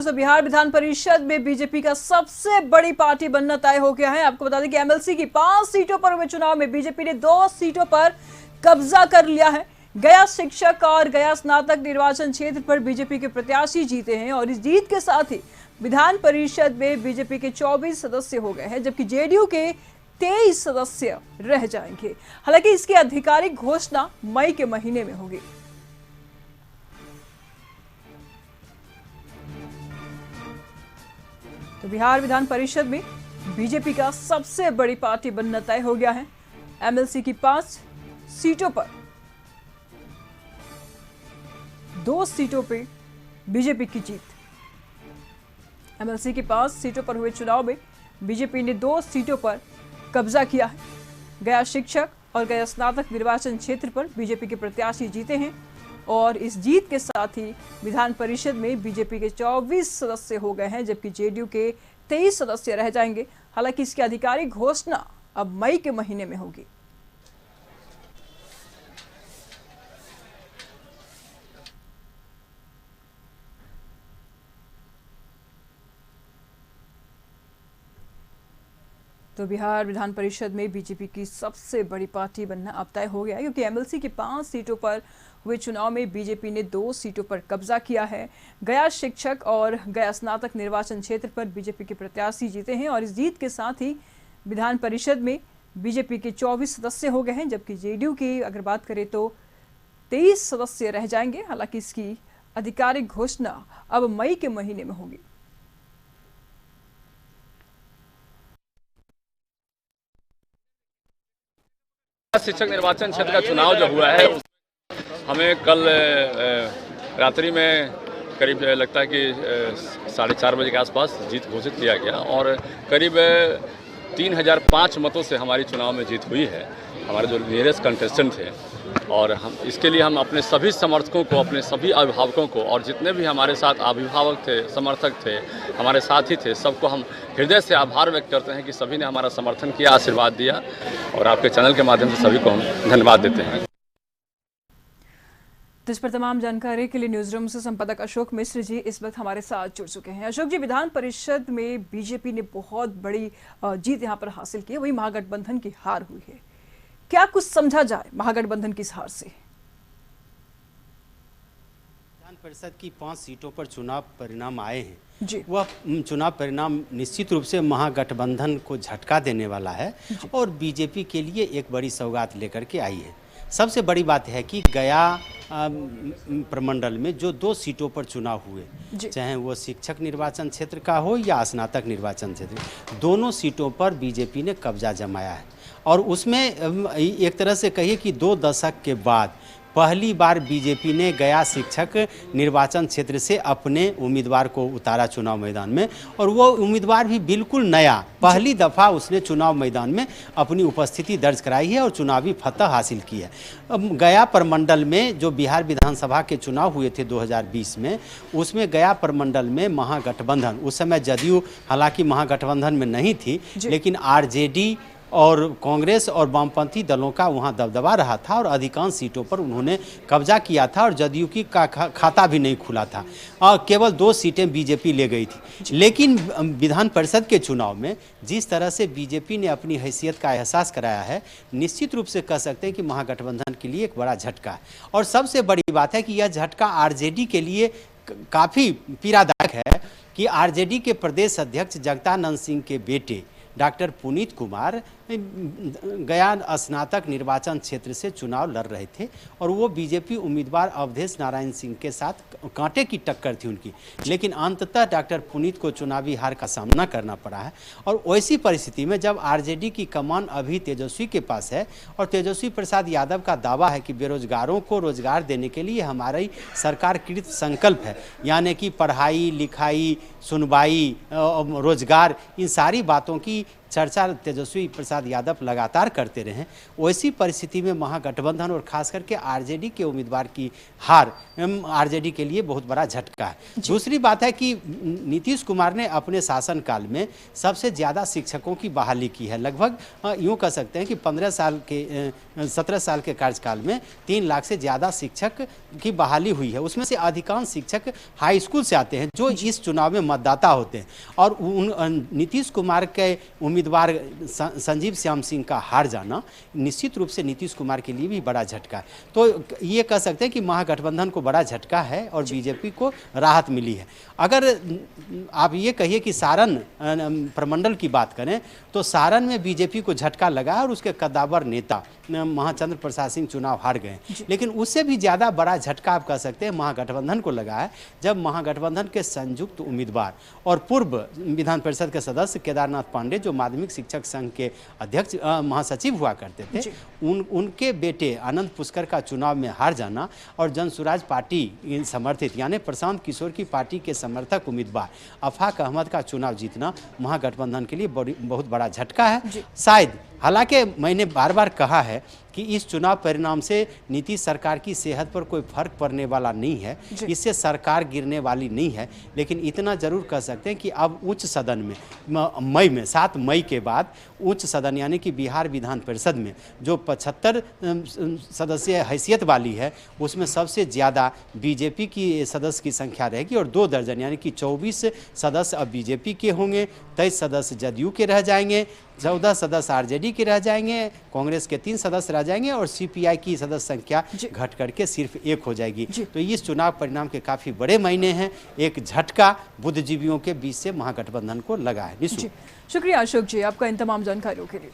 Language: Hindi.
तो बिहार विधान परिषद में बीजेपी का सबसे बड़ी पार्टी बनना तय हो गया है। आपको बता दें कि एमएलसी की 5 सीटों पर हुए चुनाव में बीजेपी ने 2 सीटों पर कब्जा कर लिया है। गया शिक्षक और गया स्नातक निर्वाचन क्षेत्र पर बीजेपी के प्रत्याशी जीते हैं और इस जीत के साथ ही विधान परिषद में बीजेपी के 24 सदस्य हो गए हैं, जबकि जेडीयू के 23 सदस्य रह जाएंगे। हालांकि इसकी आधिकारिक घोषणा मई के महीने में होगी। तो बिहार विधान परिषद में बीजेपी का सबसे बड़ी पार्टी बनना तय हो गया है। एमएलसी की 5 सीटों पर 2 सीटों पे बीजेपी की जीत। एमएलसी की 5 सीटों पर हुए चुनाव में बीजेपी ने 2 सीटों पर कब्जा किया है। गया शिक्षक और गया स्नातक निर्वाचन क्षेत्र पर बीजेपी के प्रत्याशी जीते हैं और इस जीत के साथ ही विधान परिषद में बीजेपी के 24 सदस्य हो गए हैं, जबकि जेडीयू के 23 सदस्य रह जाएंगे। हालांकि इसकी आधिकारिक घोषणा अब मई के महीने में होगी। तो बिहार विधान परिषद में बीजेपी की सबसे बड़ी पार्टी बनना अब तय हो गया है, क्योंकि एमएलसी की 5 सीटों पर हुए चुनाव में बीजेपी ने 2 सीटों पर कब्जा किया है। गया शिक्षक और गया स्नातक निर्वाचन क्षेत्र पर बीजेपी के प्रत्याशी जीते हैं और इस जीत के साथ ही विधान परिषद में बीजेपी के 24 सदस्य हो गए हैं, जबकि जेडीयू की अगर बात करें तो 23 सदस्य रह जाएंगे। हालांकि इसकी आधिकारिक घोषणा अब मई के महीने में होगी। शिक्षक निर्वाचन क्षेत्र का चुनाव जो हुआ है, हमें कल रात्रि में करीब लगता है कि 4:30 बजे के आसपास जीत घोषित किया गया और करीब 3005 मतों से हमारी चुनाव में जीत हुई है। हमारे जो नियरेस्ट कंटेस्टेंट थे और हम इसके लिए हम अपने सभी समर्थकों को, अपने सभी अभिभावकों को और जितने भी हमारे साथ अभिभावक थे, समर्थक थे, हमारे साथी थे, सबको हम हृदय से आभार व्यक्त करते हैं कि सभी ने हमारा समर्थन किया, आशीर्वाद दिया और आपके चैनल के माध्यम से सभी को हम धन्यवाद देते हैं। तो इस पर तमाम जानकारी के लिए न्यूज रूम से संपादक अशोक मिश्र जी इस वक्त हमारे साथ जुड़ चुके हैं। अशोक जी, विधान परिषद में बीजेपी ने बहुत बड़ी जीत यहाँ पर हासिल की है, वही महागठबंधन की हार हुई है। क्या कुछ समझा जाए महागठबंधन की इस हार से? विधान परिषद की 5 सीटों पर चुनाव परिणाम आए हैं जी। वह चुनाव परिणाम निश्चित रूप से महागठबंधन को झटका देने वाला है और बीजेपी के लिए एक बड़ी सौगात लेकर के आई है। सबसे बड़ी बात है कि गया प्रमंडल में जो 2 सीटों पर चुनाव हुए, चाहे वो शिक्षक निर्वाचन क्षेत्र का हो या स्नातक निर्वाचन क्षेत्र, दोनों सीटों पर बीजेपी ने कब्जा जमाया है और उसमें एक तरह से कहिए कि 2 दशक के बाद पहली बार बीजेपी ने गया शिक्षक निर्वाचन क्षेत्र से अपने उम्मीदवार को उतारा चुनाव मैदान में और वो उम्मीदवार भी बिल्कुल नया, पहली दफ़ा उसने चुनाव मैदान में अपनी उपस्थिति दर्ज कराई है और चुनावी फतह हासिल की है। गया प्रमंडल में जो बिहार विधानसभा के चुनाव हुए थे 2020 में, उसमें गया प्रमंडल में महागठबंधन, उस समय जदयू हालांकि महागठबंधन में नहीं थी, लेकिन आरजेडी और कांग्रेस और वामपंथी दलों का वहां दबदबा रहा था और अधिकांश सीटों पर उन्होंने कब्जा किया था और जदयू की का खाता भी नहीं खुला था और केवल 2 सीटें बीजेपी ले गई थी। लेकिन विधान परिषद के चुनाव में जिस तरह से बीजेपी ने अपनी हैसियत का एहसास कराया है, निश्चित रूप से कह सकते हैं कि महागठबंधन के लिए एक बड़ा झटका है। और सबसे बड़ी बात है कि यह झटका आरजेडी के लिए काफ़ी पीड़ादायक है कि आरजेडी के प्रदेश अध्यक्ष जगदानंद सिंह के बेटे डॉक्टर पुनीत कुमार गया स्नातक निर्वाचन क्षेत्र से चुनाव लड़ रहे थे और वो बीजेपी उम्मीदवार अवधेश नारायण सिंह के साथ कांटे की टक्कर थी उनकी, लेकिन अंततः डॉक्टर पुनीत को चुनावी हार का सामना करना पड़ा है। और वैसी परिस्थिति में जब आरजेडी की कमान अभी तेजस्वी के पास है और तेजस्वी प्रसाद यादव का दावा है कि बेरोजगारों को रोजगार देने के लिए हमारी सरकार कृत संकल्प है, यानी कि पढ़ाई लिखाई, सुनवाई, रोजगार, इन सारी बातों की चर्चा तेजस्वी प्रसाद यादव लगातार करते रहे, वैसी परिस्थिति में महागठबंधन और खास करके आरजेडी के उम्मीदवार की हार आरजेडी के लिए बहुत बड़ा झटका है। दूसरी बात है कि नीतीश कुमार ने अपने शासनकाल में सबसे ज़्यादा शिक्षकों की बहाली की है। लगभग यूँ कह सकते हैं कि 17 साल के कार्यकाल में 3 लाख से ज़्यादा शिक्षक की बहाली हुई है। उसमें से अधिकांश शिक्षक हाई स्कूल से आते हैं जो इस चुनाव में मतदाता होते हैं। और नीतीश कुमार के उम्मीदवार संजीव श्याम सिंह का हार जाना निश्चित रूप से नीतीश कुमार के लिए भी बड़ा झटका है। तो ये कह सकते हैं कि महागठबंधन को बड़ा झटका है और बीजेपी को राहत मिली है। अगर आप ये कहिए कि सारण प्रमंडल की बात करें तो सारण में बीजेपी को झटका लगा और उसके कद्दावर नेता महाचंद्र प्रसाद सिंह चुनाव हार गए। लेकिन उससे भी ज़्यादा बड़ा झटका आप कह सकते हैं महागठबंधन को लगा है, जब महागठबंधन के संयुक्त उम्मीदवार और पूर्व विधान परिषद के सदस्य केदारनाथ पांडे, जो माध्यमिक शिक्षक संघ के अध्यक्ष महासचिव हुआ करते थे, उनके बेटे आनंद पुष्कर का चुनाव में हार जाना और जनसुराज पार्टी समर्थित यानी प्रशांत किशोर की पार्टी के समर्थक उम्मीदवार अफाक अहमद का चुनाव जीतना महागठबंधन के लिए बहुत बड़ा झटका है। शायद, हालांकि मैंने बार बार कहा है कि इस चुनाव परिणाम से नीतीश सरकार की सेहत पर कोई फर्क पड़ने वाला नहीं है, इससे सरकार गिरने वाली नहीं है। लेकिन इतना जरूर कह सकते हैं कि अब उच्च सदन में मई में 7 मई के बाद उच्च सदन यानी कि बिहार विधान परिषद में जो 75 सदस्य हैसियत वाली है, उसमें सबसे ज़्यादा बीजेपी की सदस्य की संख्या रहेगी और 2 दर्जन यानी कि 24 सदस्य अब बीजेपी के होंगे, 23 सदस्य जदयू के रह जाएंगे, 14 सदस्य आरजेडी के रह जाएंगे, कांग्रेस के 3 सदस्य रह जाएंगे और सीपीआई की सदस्य संख्या घट करके सिर्फ 1 हो जाएगी। तो इस चुनाव परिणाम के काफ़ी बड़े मायने हैं। एक झटका बुद्धिजीवियों के बीच से महागठबंधन को लगा है। शुक्रिया अशोक जी आपका इन तमाम जानकारियों के लिए।